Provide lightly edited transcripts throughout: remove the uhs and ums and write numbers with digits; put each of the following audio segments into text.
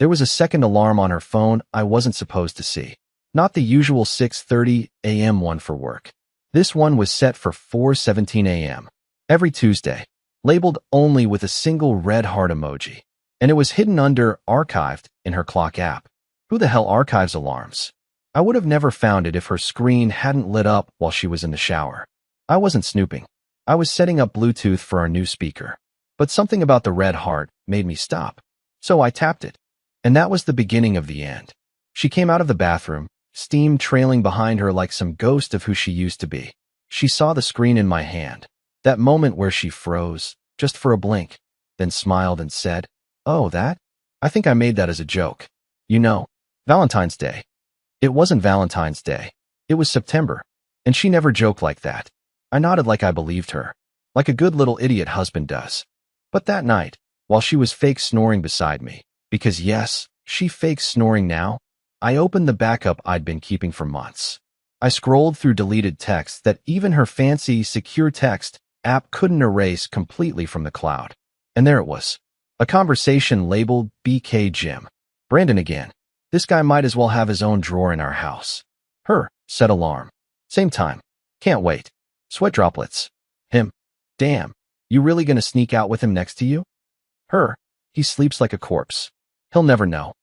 There was a second alarm on her phone I wasn't supposed to see. Not the usual 6:30 a.m. one for work. This one was set for 4:17 a.m. every Tuesday, labeled only with a single red heart emoji. And it was hidden under Archived in her clock app. Who the hell archives alarms? I would have never found it if her screen hadn't lit up while she was in the shower. I wasn't snooping. I was setting up Bluetooth for our new speaker. But something about the red heart made me stop. So I tapped it. And that was the beginning of the end. She came out of the bathroom, steam trailing behind her like some ghost of who she used to be. She saw the screen in my hand. That moment where she froze, just for a blink, then smiled and said, "Oh, that? I think I made that as a joke. You know, Valentine's Day." It wasn't Valentine's Day. It was September. And she never joked like that. I nodded like I believed her, like a good little idiot husband does. But that night, while she was fake snoring beside me, because yes, she fakes snoring now, I opened the backup I'd been keeping for months. I scrolled through deleted texts that even her fancy secure text app couldn't erase completely from the cloud. And there it was. A conversation labeled BK Jim. Brandon again. This guy might as well have his own drawer in our house. Her. Set alarm. Same time. Can't wait. Sweat droplets. Him. Damn. You really gonna sneak out with him next to you? Her. He sleeps like a corpse. He'll never know.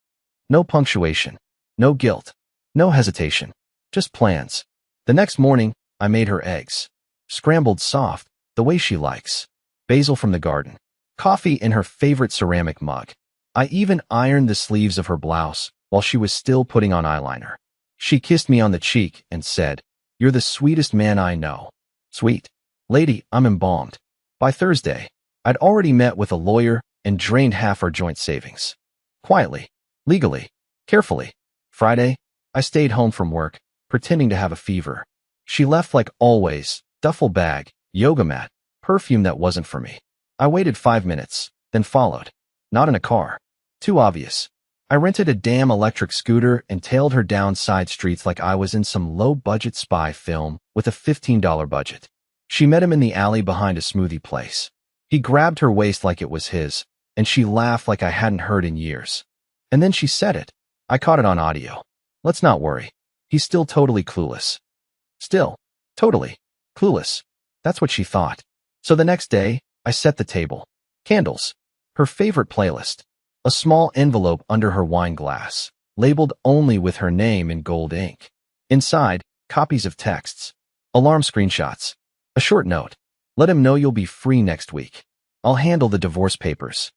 No punctuation. No guilt. No hesitation. Just plans. The next morning, I made her eggs. Scrambled soft, the way she likes. Basil from the garden. Coffee in her favorite ceramic mug. I even ironed the sleeves of her blouse while she was still putting on eyeliner. She kissed me on the cheek and said, "You're the sweetest man I know." Sweet. Lady, I'm embalmed. By Thursday, I'd already met with a lawyer and drained half our joint savings. Quietly. Legally. Carefully. Friday, I stayed home from work, pretending to have a fever. She left like always, duffel bag, yoga mat, perfume that wasn't for me. I waited 5 minutes, then followed. Not in a car. Too obvious. I rented a damn electric scooter and tailed her down side streets like I was in some low-budget spy film with a $15 budget. She met him in the alley behind a smoothie place. He grabbed her waist like it was his, and she laughed like I hadn't heard in years. And then she said it. I caught it on audio. Let's not worry. He's still totally clueless. Still. Totally. Clueless. That's what she thought. So the next day, I set the table. Candles. Her favorite playlist. A small envelope under her wine glass, labeled only with her name in gold ink. Inside, copies of texts. Alarm screenshots. A short note. Let him know you'll be free next week. I'll handle the divorce papers.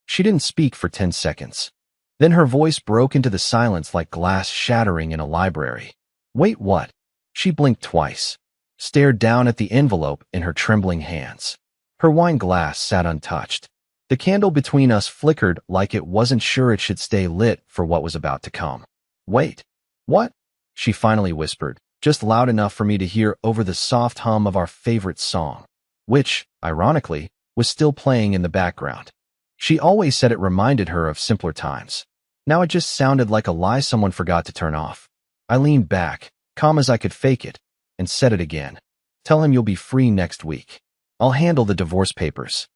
She didn't speak for 10 seconds. Then her voice broke into the silence like glass shattering in a library. Wait, what? She blinked twice, stared down at the envelope in her trembling hands. Her wine glass sat untouched. The candle between us flickered like it wasn't sure it should stay lit for what was about to come. Wait. What? She finally whispered, just loud enough for me to hear over the soft hum of our favorite song, which, ironically, was still playing in the background. She always said it reminded her of simpler times. Now it just sounded like a lie someone forgot to turn off. I leaned back, calm as I could fake it, and said it again. Tell him you'll be free next week. I'll handle the divorce papers.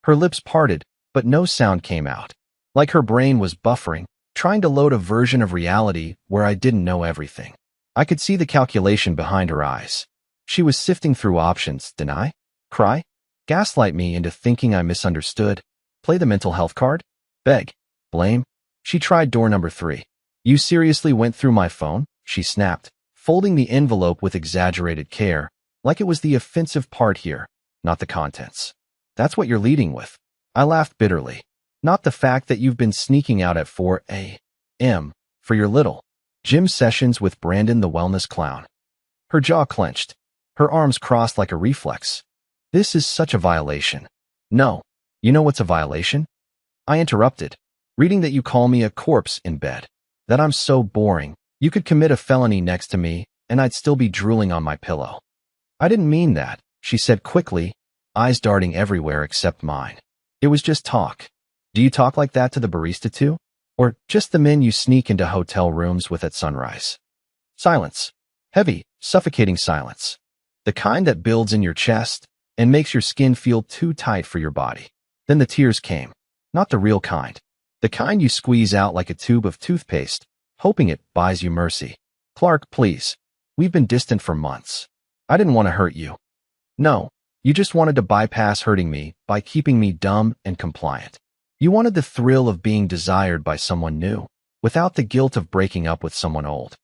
Her lips parted, but no sound came out. Like her brain was buffering, trying to load a version of reality where I didn't know everything. I could see the calculation behind her eyes. She was sifting through options. Deny? Cry? Gaslight me into thinking I misunderstood? Play the mental health card? Beg? Blame? She tried door number 3. You seriously went through my phone? She snapped, folding the envelope with exaggerated care, like it was the offensive part here, not the contents. That's what you're leading with. I laughed bitterly. Not the fact that you've been sneaking out at 4 a.m. for your little gym sessions with Brandon the wellness clown. Her jaw clenched. Her arms crossed like a reflex. This is such a violation. No. You know what's a violation? I interrupted. Reading that you call me a corpse in bed. That I'm so boring, you could commit a felony next to me and I'd still be drooling on my pillow. I didn't mean that, she said quickly, eyes darting everywhere except mine. It was just talk. Do you talk like that to the barista too? Or just the men you sneak into hotel rooms with at sunrise? Silence. Heavy, suffocating silence. The kind that builds in your chest and makes your skin feel too tight for your body. Then the tears came. Not the real kind. The kind you squeeze out like a tube of toothpaste, hoping it buys you mercy. Clark, please. We've been distant for months. I didn't want to hurt you. No, you just wanted to bypass hurting me by keeping me dumb and compliant. You wanted the thrill of being desired by someone new, without the guilt of breaking up with someone old.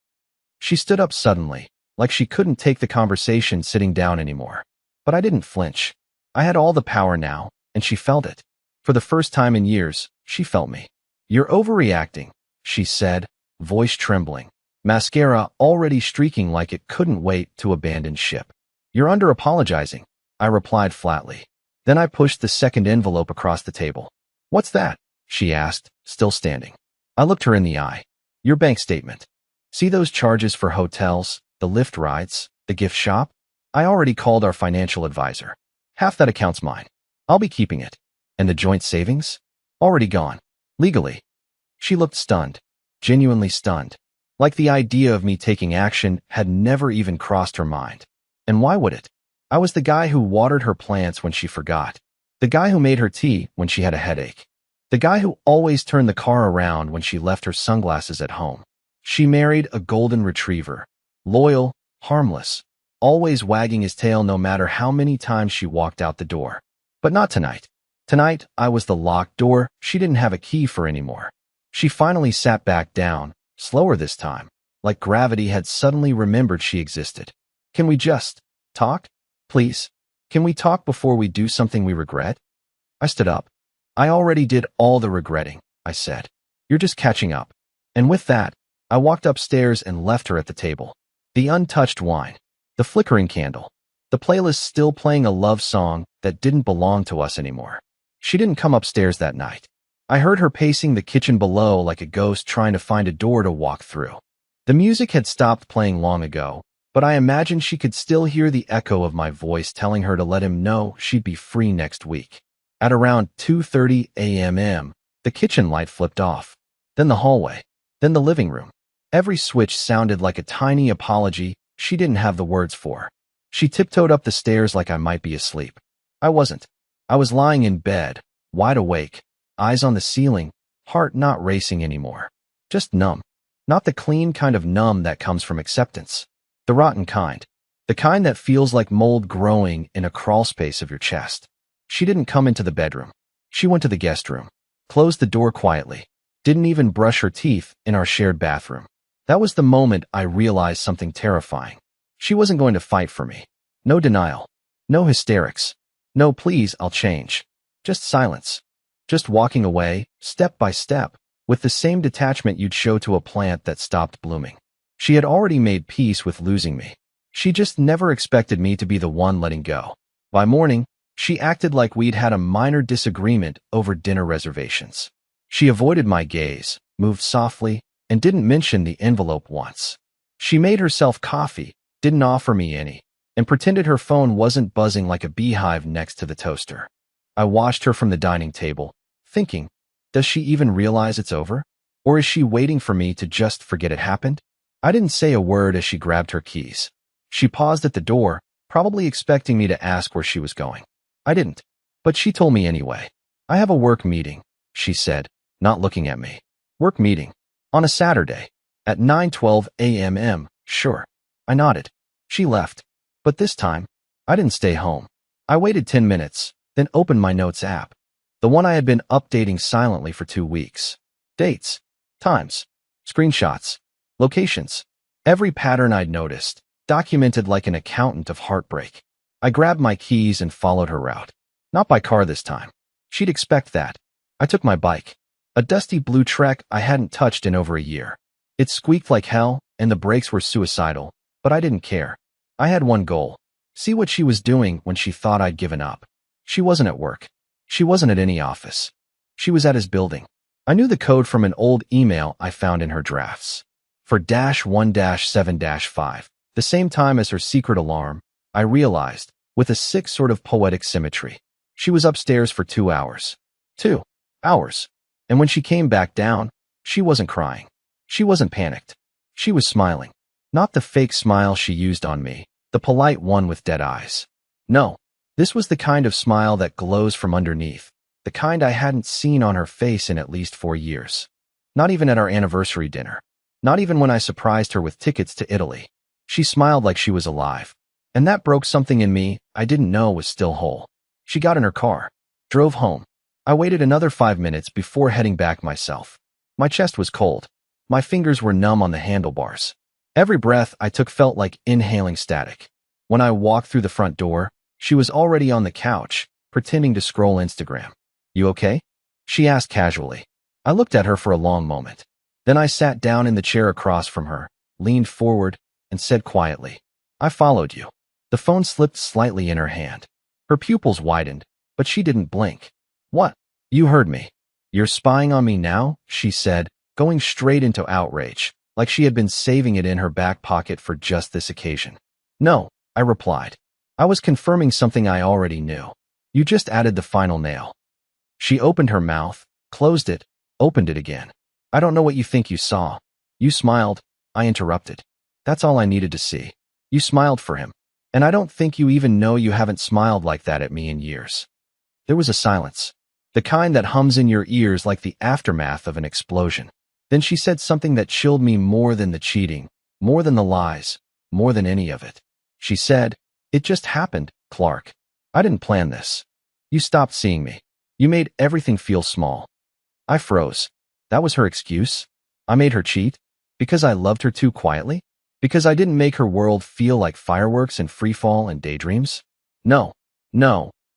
She stood up suddenly, like she couldn't take the conversation sitting down anymore. But I didn't flinch. I had all the power now, and she felt it. For the first time in years, she felt me. You're overreacting, she said, voice trembling, mascara already streaking like it couldn't wait to abandon ship. You're under-apologizing, I replied flatly. Then I pushed the second envelope across the table. What's that? She asked, still standing. I looked her in the eye. Your bank statement. See those charges for hotels, the Lyft rides, the gift shop? I already called our financial advisor. Half that account's mine. I'll be keeping it. And the joint savings? Already gone. Legally. She looked stunned. Genuinely stunned. Like the idea of me taking action had never even crossed her mind. And why would it? I was the guy who watered her plants when she forgot. The guy who made her tea when she had a headache. The guy who always turned the car around when she left her sunglasses at home. She married a golden retriever. Loyal, harmless, always wagging his tail no matter how many times she walked out the door. But not tonight. Tonight, I was the locked door she didn't have a key for anymore. She finally sat back down, slower this time, like gravity had suddenly remembered she existed. Can we just talk? Please? Can we talk before we do something we regret? I stood up. I already did all the regretting, I said. You're just catching up. And with that, I walked upstairs and left her at the table. The untouched wine, the flickering candle, the playlist still playing a love song that didn't belong to us anymore. She didn't come upstairs that night. I heard her pacing the kitchen below like a ghost trying to find a door to walk through. The music had stopped playing long ago, but I imagined she could still hear the echo of my voice telling her to let him know she'd be free next week. At around 2:30 a.m., the kitchen light flipped off. Then the hallway. Then the living room. Every switch sounded like a tiny apology she didn't have the words for. She tiptoed up the stairs like I might be asleep. I wasn't. I was lying in bed, wide awake, eyes on the ceiling, heart not racing anymore. Just numb. Not the clean kind of numb that comes from acceptance. The rotten kind. The kind that feels like mold growing in a crawl space of your chest. She didn't come into the bedroom. She went to the guest room. Closed the door quietly. Didn't even brush her teeth in our shared bathroom. That was the moment I realized something terrifying. She wasn't going to fight for me. No denial. No hysterics. No please, I'll change. Just silence. Just walking away, step by step, with the same detachment you'd show to a plant that stopped blooming. She had already made peace with losing me. She just never expected me to be the one letting go. By morning, she acted like we'd had a minor disagreement over dinner reservations. She avoided my gaze, moved softly, and didn't mention the envelope once. She made herself coffee, didn't offer me any, and pretended her phone wasn't buzzing like a beehive next to the toaster. I watched her from the dining table, thinking, does she even realize it's over? Or is she waiting for me to just forget it happened? I didn't say a word as she grabbed her keys. She paused at the door, probably expecting me to ask where she was going. I didn't, but she told me anyway. I have a work meeting, she said, not looking at me. Work meeting. On a Saturday. At 9:12 a.m. Sure. I nodded. She left. But this time, I didn't stay home. I waited 10 minutes, then opened my notes app. The one I had been updating silently for 2 weeks. Dates. Times. Screenshots. Locations. Every pattern I'd noticed, documented like an accountant of heartbreak. I grabbed my keys and followed her route. Not by car this time. She'd expect that. I took my bike. A dusty blue Trek I hadn't touched in over a year. It squeaked like hell, and the brakes were suicidal, but I didn't care. I had one goal. See what she was doing when she thought I'd given up. She wasn't at work. She wasn't at any office. She was at his building. I knew the code from an old email I found in her drafts. For -1-7-5, the same time as her secret alarm, I realized, with a sick sort of poetic symmetry, she was upstairs for 2 hours. 2 hours. And when she came back down, she wasn't crying. She wasn't panicked. She was smiling. Not the fake smile she used on me, the polite one with dead eyes. No, this was the kind of smile that glows from underneath, the kind I hadn't seen on her face in at least 4 years. Not even at our anniversary dinner. Not even when I surprised her with tickets to Italy. She smiled like she was alive. And that broke something in me I didn't know was still whole. She got in her car, drove home. I waited another 5 minutes before heading back myself. My chest was cold. My fingers were numb on the handlebars. Every breath I took felt like inhaling static. When I walked through the front door, she was already on the couch, pretending to scroll Instagram. "You okay?" she asked casually. I looked at her for a long moment. Then I sat down in the chair across from her, leaned forward, and said quietly, "I followed you." The phone slipped slightly in her hand. Her pupils widened, but she didn't blink. "What? You heard me. You're spying on me now?" she said, going straight into outrage, like she had been saving it in her back pocket for just this occasion. "No," I replied. "I was confirming something I already knew. You just added the final nail." She opened her mouth, closed it, opened it again. "I don't know what you think you saw." "You smiled," I interrupted. "That's all I needed to see. You smiled for him. And I don't think you even know you haven't smiled like that at me in years." There was a silence. The kind that hums in your ears like the aftermath of an explosion. Then she said something that chilled me more than the cheating, more than the lies, more than any of it. She said, "It just happened, Clark. I didn't plan this. You stopped seeing me. You made everything feel small." I froze. That was her excuse? I made her cheat? Because I loved her too quietly? Because I didn't make her world feel like fireworks and freefall and daydreams? No,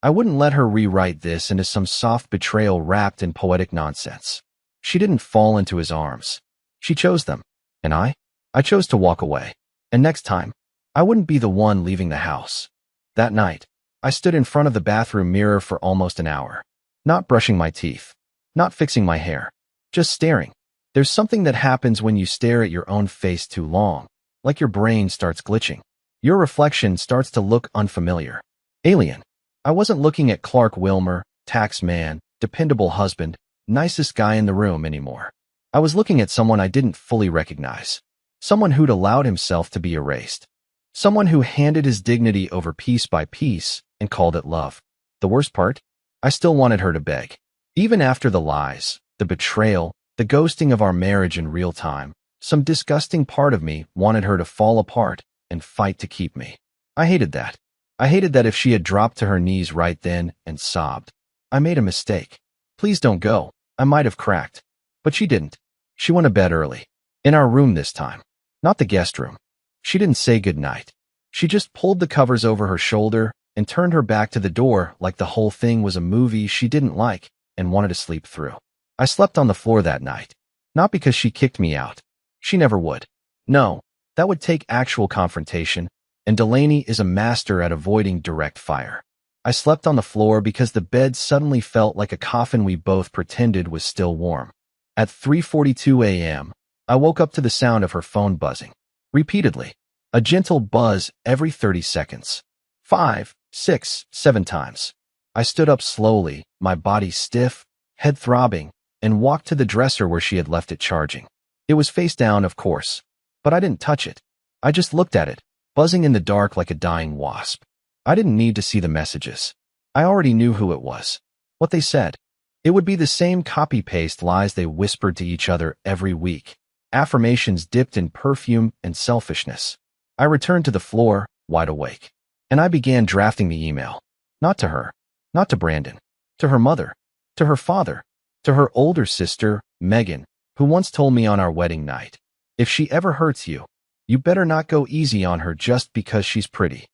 I wouldn't let her rewrite this into some soft betrayal wrapped in poetic nonsense. She didn't fall into his arms. She chose them. And I chose to walk away. And next time, I wouldn't be the one leaving the house. That night, I stood in front of the bathroom mirror for almost an hour. Not brushing my teeth. Not fixing my hair. Just staring. There's something that happens when you stare at your own face too long. Like your brain starts glitching. Your reflection starts to look unfamiliar. Alien. I wasn't looking at Clark Wilmer, tax man, dependable husband, nicest guy in the room anymore. I was looking at someone I didn't fully recognize. Someone who'd allowed himself to be erased. Someone who handed his dignity over piece by piece and called it love. The worst part? I still wanted her to beg. Even after the lies, the betrayal, the ghosting of our marriage in real time, some disgusting part of me wanted her to fall apart and fight to keep me. I hated that. I hated that if she had dropped to her knees right then and sobbed. "I made a mistake. Please don't go. I might have cracked." But she didn't. She went to bed early. In our room this time. Not the guest room. She didn't say goodnight. She just pulled the covers over her shoulder and turned her back to the door like the whole thing was a movie she didn't like and wanted to sleep through. I slept on the floor that night. Not because she kicked me out. She never would. No, that would take actual confrontation, and Delaney is a master at avoiding direct fire. I slept on the floor because the bed suddenly felt like a coffin we both pretended was still warm. At 3:42 a.m., I woke up to the sound of her phone buzzing. Repeatedly. A gentle buzz every 30 seconds. 5, 6, 7 times. I stood up slowly, my body stiff, head throbbing, and walked to the dresser where she had left it charging. It was face down, of course, but I didn't touch it. I just looked at it, buzzing in the dark like a dying wasp. I didn't need to see the messages. I already knew who it was. What they said. It would be the same copy-paste lies they whispered to each other every week. Affirmations dipped in perfume and selfishness. I returned to the floor, wide awake. And I began drafting the email. Not to her. Not to Brandon. To her mother. To her father. To her older sister, Megan, who once told me on our wedding night, "If she ever hurts you, you better not go easy on her just because she's pretty."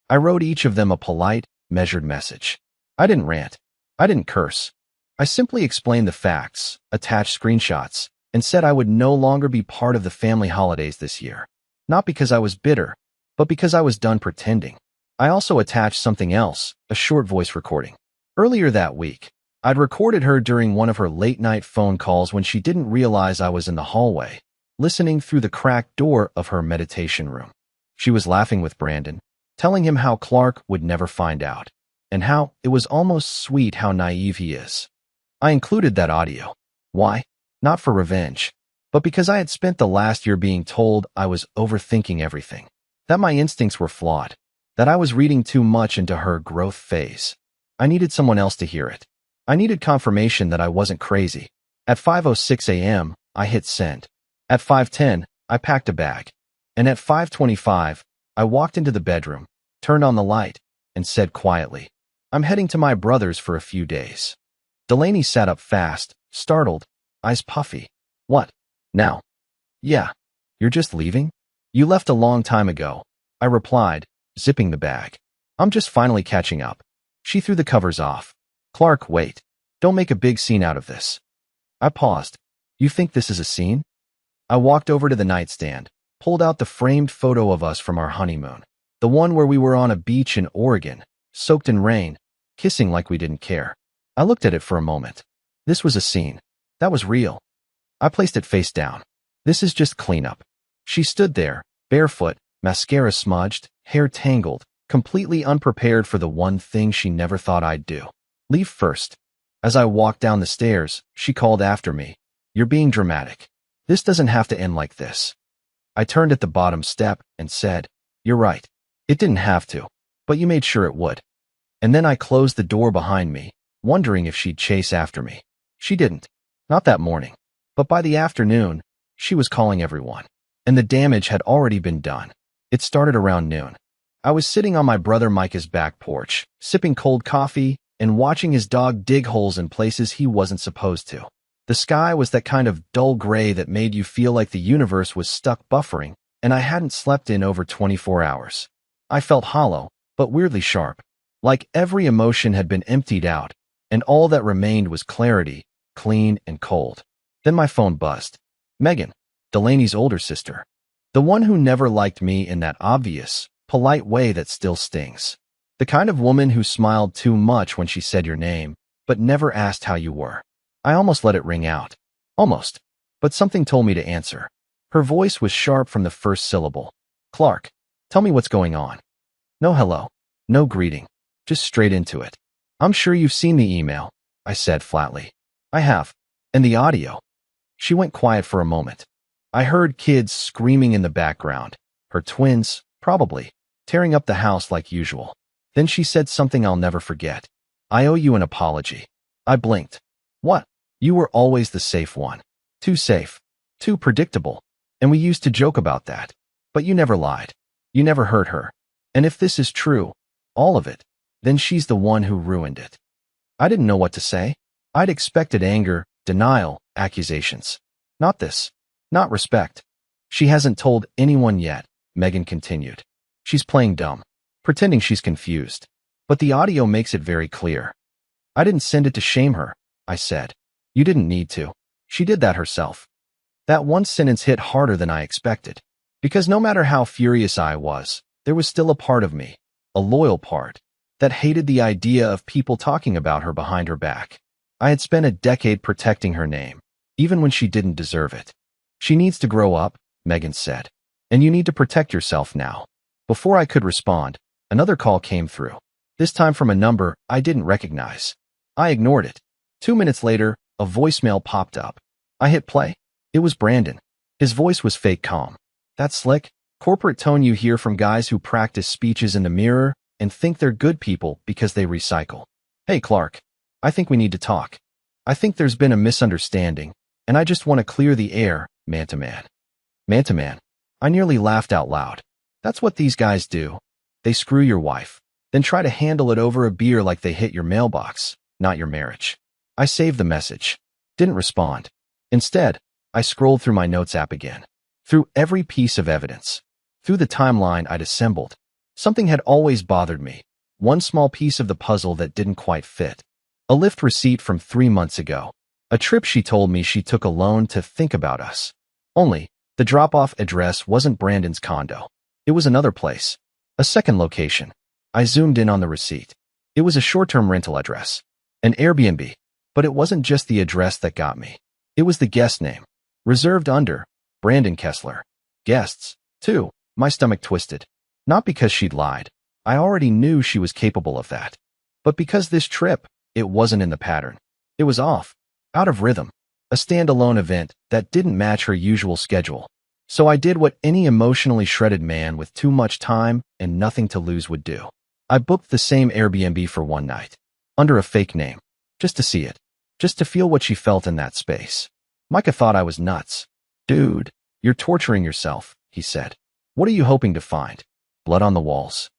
I wrote each of them a polite, measured message. I didn't rant. I didn't curse. I simply explained the facts, attached screenshots, and said I would no longer be part of the family holidays this year. Not because I was bitter, but because I was done pretending. I also attached something else, a short voice recording. Earlier that week, I'd recorded her during one of her late-night phone calls when she didn't realize I was in the hallway, listening through the cracked door of her meditation room. She was laughing with Brandon, telling him how Clark would never find out, and how it was almost sweet how naive he is. I included that audio. Why? Not for revenge, but because I had spent the last year being told I was overthinking everything, that my instincts were flawed, that I was reading too much into her growth phase. I needed someone else to hear it. I needed confirmation that I wasn't crazy. At 5:06 a.m., I hit send. At 5:10, I packed a bag. And at 5:25, I walked into the bedroom, turned on the light, and said quietly, "I'm heading to my brother's for a few days." Delaney sat up fast, startled, eyes puffy. "What? Now?" "Yeah. You're just leaving?" "You left a long time ago," I replied, zipping the bag. "I'm just finally catching up." She threw the covers off. "Clark, wait. Don't make a big scene out of this." I paused. "You think this is a scene?" I walked over to the nightstand, pulled out the framed photo of us from our honeymoon. The one where we were on a beach in Oregon, soaked in rain, kissing like we didn't care. I looked at it for a moment. This was a scene. That was real. I placed it face down. "This is just cleanup." She stood there, barefoot, mascara smudged, hair tangled, completely unprepared for the one thing she never thought I'd do. "Leave first." As I walked down the stairs, she called after me, "You're being dramatic. This doesn't have to end like this." I turned at the bottom step and said, "You're right. It didn't have to, but you made sure it would." And then I closed the door behind me, wondering if she'd chase after me. She didn't. Not that morning. But by the afternoon, she was calling everyone. And the damage had already been done. It started around noon. I was sitting on my brother Micah's back porch, sipping cold coffee and watching his dog dig holes in places he wasn't supposed to. The sky was that kind of dull gray that made you feel like the universe was stuck buffering, and I hadn't slept in over 24 hours. I felt hollow, but weirdly sharp. Like every emotion had been emptied out, and all that remained was clarity, clean and cold. Then my phone buzzed. Megan, Delaney's older sister. The one who never liked me in that obvious, polite way that still stings. The kind of woman who smiled too much when she said your name, but never asked how you were. I almost let it ring out. Almost. But something told me to answer. Her voice was sharp from the first syllable. "Clark, tell me what's going on." No hello. No greeting. Just straight into it. "I'm sure you've seen the email," I said flatly. "I have. And the audio." She went quiet for a moment. I heard kids screaming in the background. Her twins, probably, tearing up the house like usual. Then she said something I'll never forget. "I owe you an apology." I blinked. "What?" "You were always the safe one. Too safe. Too predictable. And we used to joke about that. But you never lied. You never hurt her. And if this is true, all of it, then she's the one who ruined it." I didn't know what to say. I'd expected anger, denial, accusations. Not this. Not respect. "She hasn't told anyone yet," Megan continued. "She's playing dumb. Pretending she's confused. But the audio makes it very clear." "I didn't send it to shame her," I said. "You didn't need to. She did that herself." That one sentence hit harder than I expected. Because no matter how furious I was, there was still a part of me, a loyal part, that hated the idea of people talking about her behind her back. I had spent a decade protecting her name, even when she didn't deserve it. "She needs to grow up," Megan said. "And you need to protect yourself now." Before I could respond, another call came through, this time from a number I didn't recognize. I ignored it. 2 minutes later, a voicemail popped up. I hit play. It was Brandon. His voice was fake calm. That slick, corporate tone you hear from guys who practice speeches in the mirror and think they're good people because they recycle. "Hey, Clark. I think we need to talk. I think there's been a misunderstanding, and I just want to clear the air, man to man." Man to man. I nearly laughed out loud. That's what these guys do. They screw your wife, then try to handle it over a beer like they hit your mailbox, not your marriage. I saved the message. Didn't respond. Instead, I scrolled through my notes app again. Through every piece of evidence. Through the timeline I'd assembled. Something had always bothered me. One small piece of the puzzle that didn't quite fit. A Lyft receipt from 3 months ago. A trip she told me she took alone to think about us. Only, the drop-off address wasn't Brandon's condo. It was another place. A second location. I zoomed in on the receipt. It was a short-term rental address. An Airbnb. But it wasn't just the address that got me. It was the guest name. Reserved under Brandon Kessler. Guests, too. My stomach twisted. Not because she'd lied. I already knew she was capable of that. But because this trip, it wasn't in the pattern. It was off. Out of rhythm. A standalone event that didn't match her usual schedule. So I did what any emotionally shredded man with too much time and nothing to lose would do. I booked the same Airbnb for one night. Under a fake name. just to see it, just to feel what she felt in that space. Micah thought I was nuts. Dude, you're torturing yourself, he said. What are you hoping to find? Blood on the walls?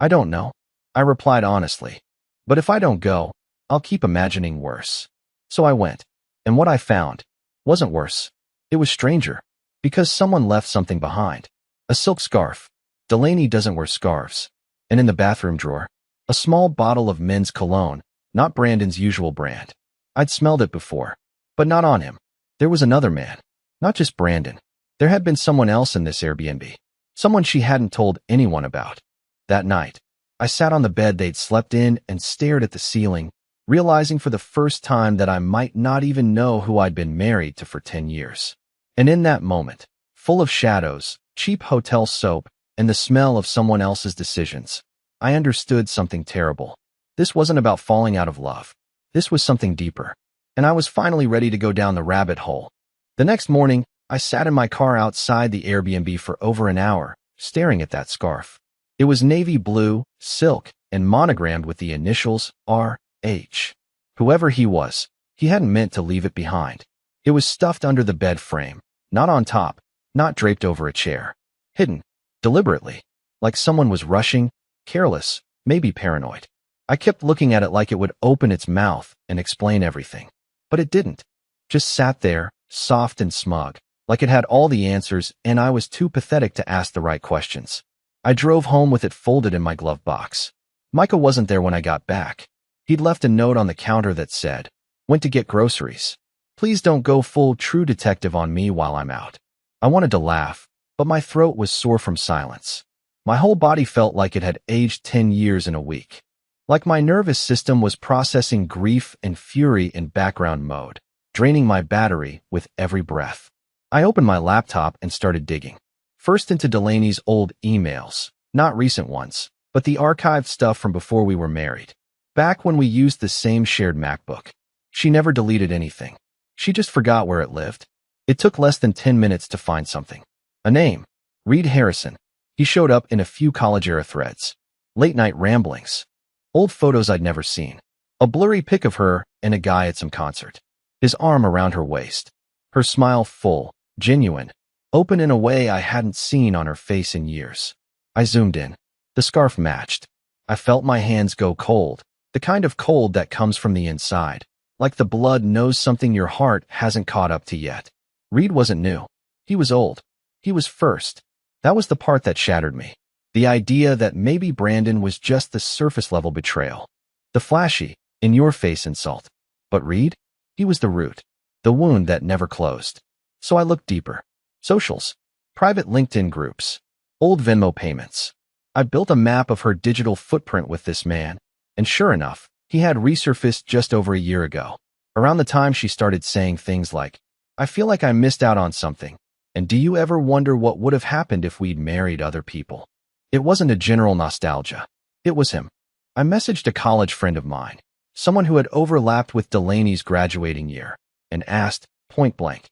I don't know, I replied honestly. But if I don't go, I'll keep imagining worse. So I went. And what I found wasn't worse. It was stranger. Because someone left something behind. A silk scarf. Delaney doesn't wear scarves. And in the bathroom drawer, a small bottle of men's cologne, not Brandon's usual brand. I'd smelled it before, but not on him. There was another man. Not just Brandon. There had been someone else in this Airbnb. Someone she hadn't told anyone about. That night, I sat on the bed they'd slept in and stared at the ceiling, realizing for the first time that I might not even know who I'd been married to for 10 years. And in that moment, full of shadows, cheap hotel soap, and the smell of someone else's decisions, I understood something terrible. This wasn't about falling out of love. This was something deeper. And I was finally ready to go down the rabbit hole. The next morning, I sat in my car outside the Airbnb for over an hour, staring at that scarf. It was navy blue, silk, and monogrammed with the initials R.H. Whoever he was, he hadn't meant to leave it behind. It was stuffed under the bed frame, not on top, not draped over a chair. Hidden, deliberately, like someone was rushing, careless, maybe paranoid. I kept looking at it like it would open its mouth and explain everything. But it didn't. Just sat there, soft and smug, like it had all the answers and I was too pathetic to ask the right questions. I drove home with it folded in my glove box. Micah wasn't there when I got back. He'd left a note on the counter that said, "Went to get groceries. Please don't go full True Detective on me while I'm out." I wanted to laugh, but my throat was sore from silence. My whole body felt like it had aged 10 years in a week. Like my nervous system was processing grief and fury in background mode, draining my battery with every breath. I opened my laptop and started digging. First into Delaney's old emails, not recent ones, but the archived stuff from before we were married. Back when we used the same shared MacBook. She never deleted anything. She just forgot where it lived. It took less than 10 minutes to find something. A name. Reed Harrison. He showed up in a few college-era threads. Late-night ramblings. Old photos I'd never seen. A blurry pic of her and a guy at some concert. His arm around her waist. Her smile full, genuine, open in a way I hadn't seen on her face in years. I zoomed in. The scarf matched. I felt my hands go cold, the kind of cold that comes from the inside, like the blood knows something your heart hasn't caught up to yet. Reed wasn't new. He was old. He was first. That was the part that shattered me. The idea that maybe Brandon was just the surface-level betrayal. The flashy, in-your-face insult. But Reed? He was the root. The wound that never closed. So I looked deeper. Socials. Private LinkedIn groups. Old Venmo payments. I built a map of her digital footprint with this man, and sure enough, he had resurfaced just over a year ago. Around the time she started saying things like, "I feel like I missed out on something, and do you ever wonder what would have happened if we'd married other people?" It wasn't a general nostalgia. It was him. I messaged a college friend of mine, someone who had overlapped with Delaney's graduating year, and asked, point blank,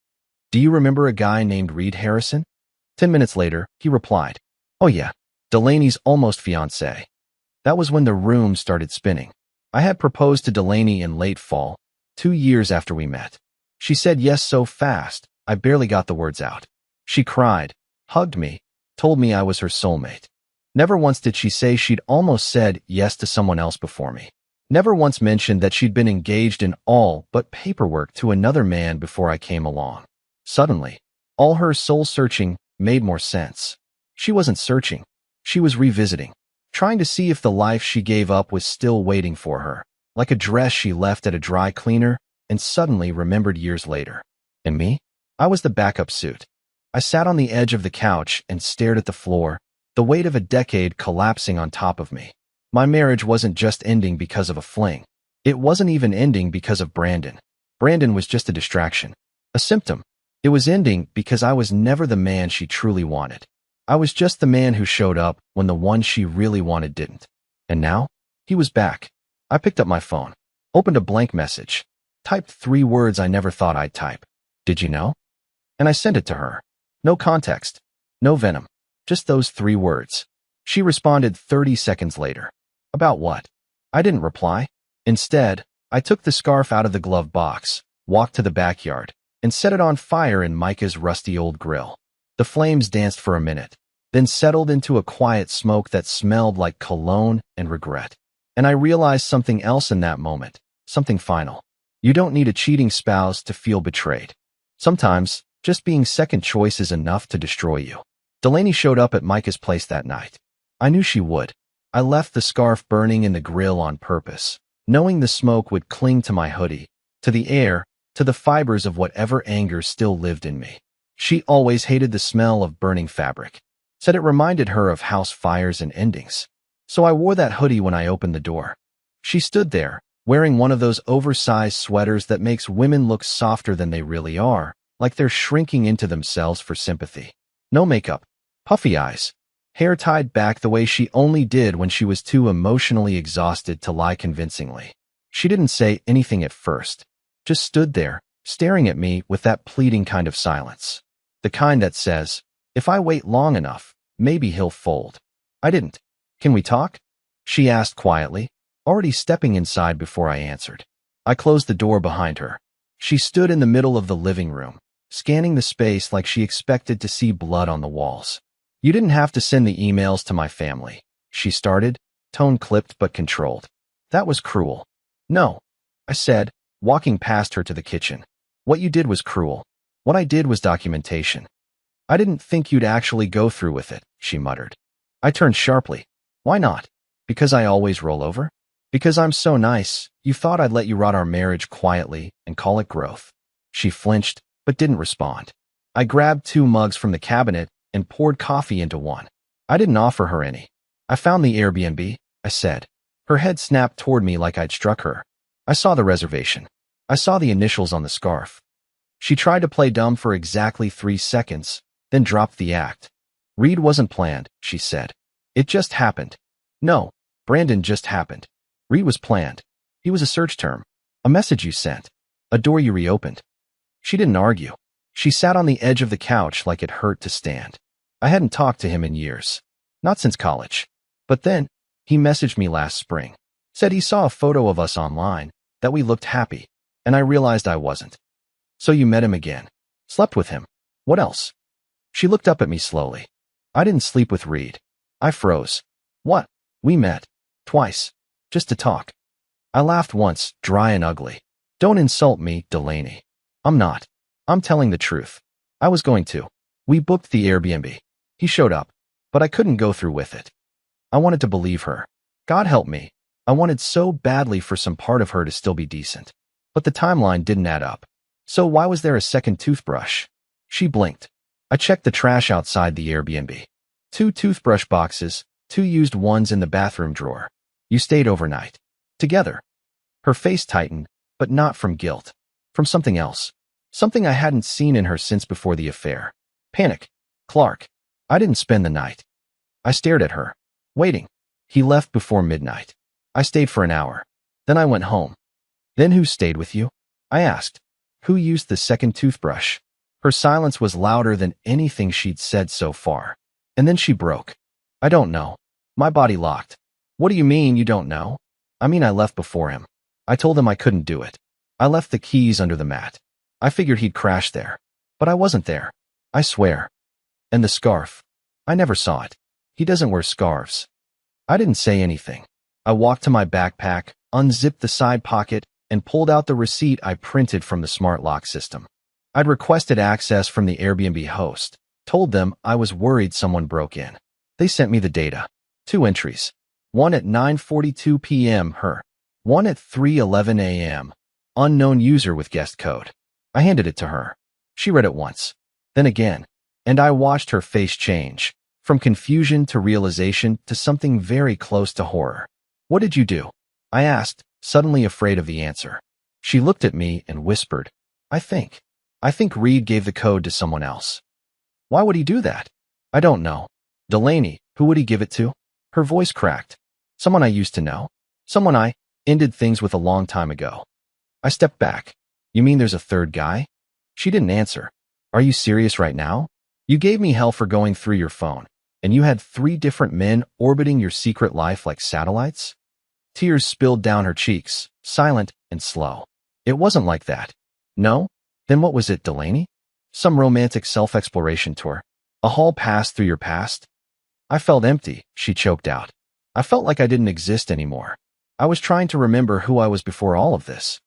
"Do you remember a guy named Reed Harrison?" 10 minutes later, he replied, "Oh yeah, Delaney's almost fiancé." That was when the room started spinning. I had proposed to Delaney in late fall, 2 years after we met. She said yes so fast, I barely got the words out. She cried, hugged me, told me I was her soulmate. Never once did she say she'd almost said yes to someone else before me. Never once mentioned that she'd been engaged in all but paperwork to another man before I came along. Suddenly, all her soul-searching made more sense. She wasn't searching. She was revisiting, trying to see if the life she gave up was still waiting for her, like a dress she left at a dry cleaner and suddenly remembered years later. And me? I was the backup suit. I sat on the edge of the couch and stared at the floor, the weight of a decade collapsing on top of me. My marriage wasn't just ending because of a fling. It wasn't even ending because of Brandon. Brandon was just a distraction, a symptom. It was ending because I was never the man she truly wanted. I was just the man who showed up when the one she really wanted didn't. And now, he was back. I picked up my phone, opened a blank message, typed 3 words I never thought I'd type. "Did you know?" And I sent it to her. No context, no venom, just those 3 words. She responded 30 seconds later. About what? I didn't reply. Instead, I took the scarf out of the glove box, walked to the backyard, and set it on fire in Micah's rusty old grill. The flames danced for a minute, then settled into a quiet smoke that smelled like cologne and regret. And I realized something else in that moment, something final. You don't need a cheating spouse to feel betrayed. Sometimes, just being second choice is enough to destroy you. Delaney showed up at Micah's place that night. I knew she would. I left the scarf burning in the grill on purpose, knowing the smoke would cling to my hoodie, to the air, to the fibers of whatever anger still lived in me. She always hated the smell of burning fabric, said it reminded her of house fires and endings. So I wore that hoodie when I opened the door. She stood there, wearing one of those oversized sweaters that makes women look softer than they really are, like they're shrinking into themselves for sympathy. No makeup, puffy eyes, hair tied back the way she only did when she was too emotionally exhausted to lie convincingly. She didn't say anything at first, just stood there, staring at me with that pleading kind of silence. The kind that says, if I wait long enough, maybe he'll fold. I didn't. Can we talk? She asked quietly, already stepping inside before I answered. I closed the door behind her. She stood in the middle of the living room, scanning the space like she expected to see blood on the walls. You didn't have to send the emails to my family, she started, tone clipped but controlled. That was cruel. No, I said, walking past her to the kitchen. What you did was cruel. What I did was documentation. I didn't think you'd actually go through with it, she muttered. I turned sharply. Why not? Because I always roll over? Because I'm so nice, you thought I'd let you rot our marriage quietly and call it growth. She flinched, but didn't respond. I grabbed 2 mugs from the cabinet and poured coffee into one. I didn't offer her any. I found the Airbnb, I said. Her head snapped toward me like I'd struck her. I saw the reservation. I saw the initials on the scarf. She tried to play dumb for exactly 3 seconds, then dropped the act. Reed wasn't planned, she said. It just happened. No, Brandon just happened. Reed was planned. He was a search term. A message you sent. A door you reopened. She didn't argue. She sat on the edge of the couch like it hurt to stand. I hadn't talked to him in years. Not since college. But then, he messaged me last spring. Said he saw a photo of us online, that we looked happy, and I realized I wasn't. So you met him again. Slept with him. What else? She looked up at me slowly. I didn't sleep with Reed. I froze. What? We met. Twice. Just to talk. I laughed once, dry and ugly. Don't insult me, Delaney. I'm not. I'm telling the truth. I was going to. We booked the Airbnb. He showed up, but I couldn't go through with it. I wanted to believe her. God help me. I wanted so badly for some part of her to still be decent. But the timeline didn't add up. So why was there a second toothbrush? She blinked. I checked the trash outside the Airbnb. 2 toothbrush boxes, 2 used ones in the bathroom drawer. You stayed overnight. Together. Her face tightened, but not from guilt. From something else. Something I hadn't seen in her since before the affair. Panic. Clark. I didn't spend the night. I stared at her. Waiting. He left before midnight. I stayed for an hour. Then I went home. Then who stayed with you? I asked. Who used the second toothbrush? Her silence was louder than anything she'd said so far. And then she broke. I don't know. My body locked. What do you mean you don't know? I mean I left before him. I told him I couldn't do it. I left the keys under the mat. I figured he'd crash there. But I wasn't there. I swear. And the scarf. I never saw it. He doesn't wear scarves. I didn't say anything. I walked to my backpack, unzipped the side pocket, and pulled out the receipt I printed from the smart lock system. I'd requested access from the Airbnb host, told them I was worried someone broke in. They sent me the data. 2 entries. One at 9:42 p.m. her. One at 3:11 a.m. Unknown user with guest code. I handed it to her. She read it once. Then again. And I watched her face change. From confusion to realization to something very close to horror. What did you do? I asked, suddenly afraid of the answer. She looked at me and whispered, I think Reed gave the code to someone else. Why would he do that? I don't know. Delaney, who would he give it to? Her voice cracked. Someone I used to know. Someone I ended things with a long time ago. I stepped back. You mean there's a third guy? She didn't answer. Are you serious right now? You gave me hell for going through your phone, and you had 3 different men orbiting your secret life like satellites? Tears spilled down her cheeks, silent and slow. It wasn't like that. No? Then what was it, Delaney? Some romantic self-exploration tour? A hall pass through your past? I felt empty, she choked out. I felt like I didn't exist anymore. I was trying to remember who I was before all of this.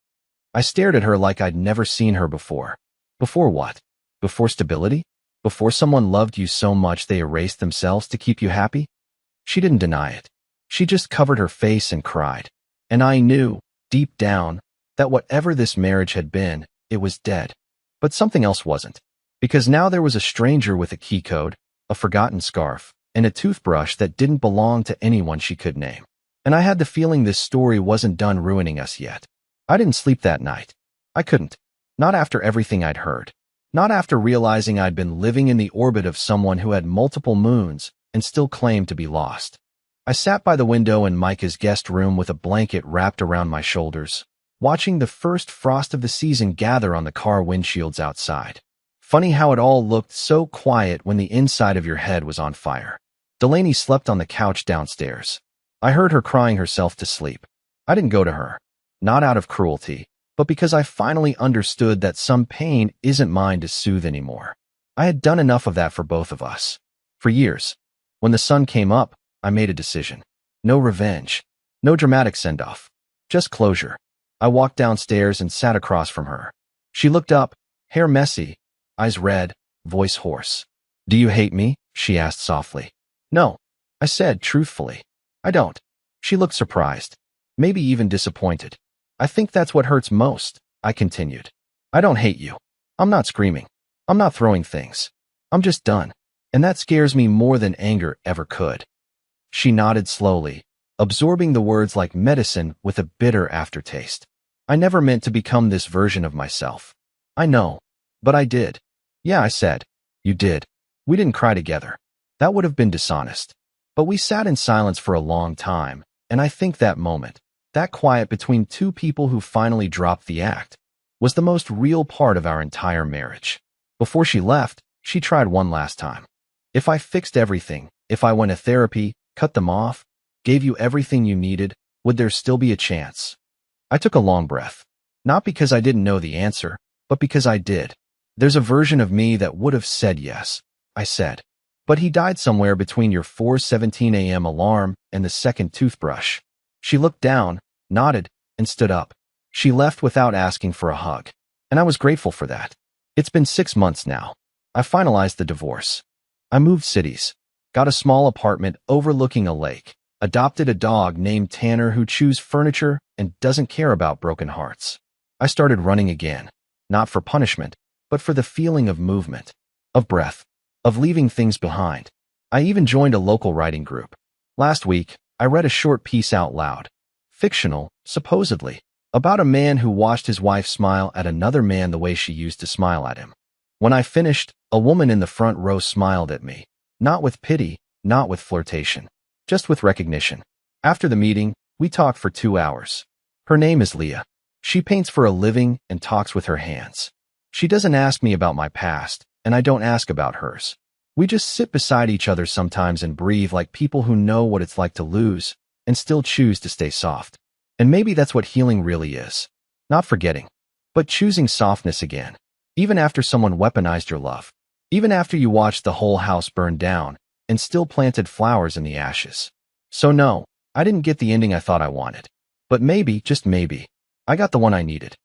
I stared at her like I'd never seen her before. Before what? Before stability? Before someone loved you so much they erased themselves to keep you happy? She didn't deny it. She just covered her face and cried. And I knew, deep down, that whatever this marriage had been, it was dead. But something else wasn't. Because now there was a stranger with a key code, a forgotten scarf, and a toothbrush that didn't belong to anyone she could name. And I had the feeling this story wasn't done ruining us yet. I didn't sleep that night. I couldn't. Not after everything I'd heard. Not after realizing I'd been living in the orbit of someone who had multiple moons and still claimed to be lost. I sat by the window in Micah's guest room with a blanket wrapped around my shoulders, watching the first frost of the season gather on the car windshields outside. Funny how it all looked so quiet when the inside of your head was on fire. Delaney slept on the couch downstairs. I heard her crying herself to sleep. I didn't go to her. Not out of cruelty, but because I finally understood that some pain isn't mine to soothe anymore. I had done enough of that for both of us. For years. When the sun came up, I made a decision. No revenge. No dramatic send-off. Just closure. I walked downstairs and sat across from her. She looked up, hair messy, eyes red, voice hoarse. "Do you hate me?" she asked softly. "No," I said truthfully. "I don't." She looked surprised, maybe even disappointed. "I think that's what hurts most," I continued. "I don't hate you. I'm not screaming. I'm not throwing things. I'm just done. And that scares me more than anger ever could." She nodded slowly, absorbing the words like medicine with a bitter aftertaste. "I never meant to become this version of myself. I know. But I did." "Yeah," I said. "You did. We didn't cry together. That would have been dishonest. But we sat in silence for a long time, and I think that moment, that quiet between two people who finally dropped the act, was the most real part of our entire marriage. Before she left, she tried one last time. If I fixed everything, if I went to therapy, cut them off, gave you everything you needed, would there still be a chance? I took a long breath. Not because I didn't know the answer, but because I did. "There's a version of me that would have said yes," I said. "But he died somewhere between your 4:17 a.m. alarm and the second toothbrush." She looked down, nodded, and stood up. She left without asking for a hug. And I was grateful for that. It's been 6 months now. I finalized the divorce. I moved cities, got a small apartment overlooking a lake, adopted a dog named Tanner who chews furniture and doesn't care about broken hearts. I started running again, not for punishment, but for the feeling of movement, of breath, of leaving things behind. I even joined a local writing group. Last week, I read a short piece out loud, fictional, supposedly, about a man who watched his wife smile at another man the way she used to smile at him. When I finished, a woman in the front row smiled at me, not with pity, not with flirtation, just with recognition. After the meeting, we talked for 2 hours. Her name is Leah. She paints for a living and talks with her hands. She doesn't ask me about my past, and I don't ask about hers. We just sit beside each other sometimes and breathe like people who know what it's like to lose and still choose to stay soft. And maybe that's what healing really is. Not forgetting, but choosing softness again. Even after someone weaponized your love. Even after you watched the whole house burn down and still planted flowers in the ashes. So no, I didn't get the ending I thought I wanted. But maybe, just maybe, I got the one I needed.